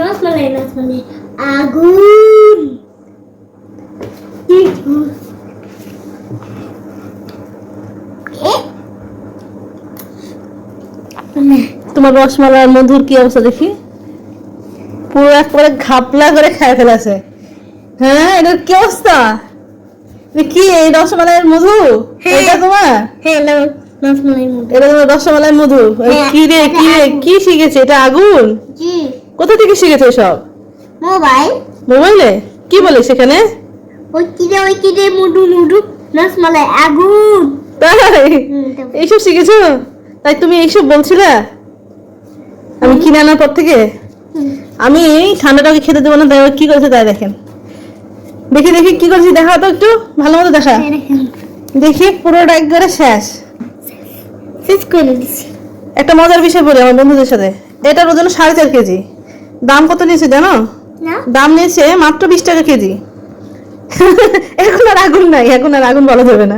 রসমালাই আগুন। তোমার রসমালাই মধুর কি অবস্থা দেখি, পুরো একবারে ঘাপলা করে খায় ফেলেছে। হ্যাঁ, এটার কি অবস্থা? কি এই রসমালাইয়ের মধু? এটা তোমার? হ্যাঁ, রসমালাই মধু। এটা তোমার রসমালাই মধু? কি রে, কি রে, কি শিখেছে? এটা আগুন? জি। কোথা থেকে শিখেছে সব? মোবাইলে? কি বলে সেখানে? ওই কি রে মধু রসমালাই আগুন। তাই এইসব শিখেছো? তাই তুমি এইসব বলছিলে আমি কিনে আনার পর থেকে? আমি ঠান্ডাটাকে খেতে দেবো না, তাই কি করেছে তাই দেখেন। দেখি দেখি কি করছি, দেখা তো একটু ভালো মতো দেখা। দেখি পুরোটা একবারে শেষ করে দিছি। একটা মজার বিষয় বলি আমার বন্ধুদের সাথে, এটার ওজন 4.5 কেজি। দাম কত নিয়েছে জানো? দাম নিয়েছে মাত্র 20 টাকা কেজি। এখন আর আগুন নাই, এখন আর আগুন বলা যাবে না।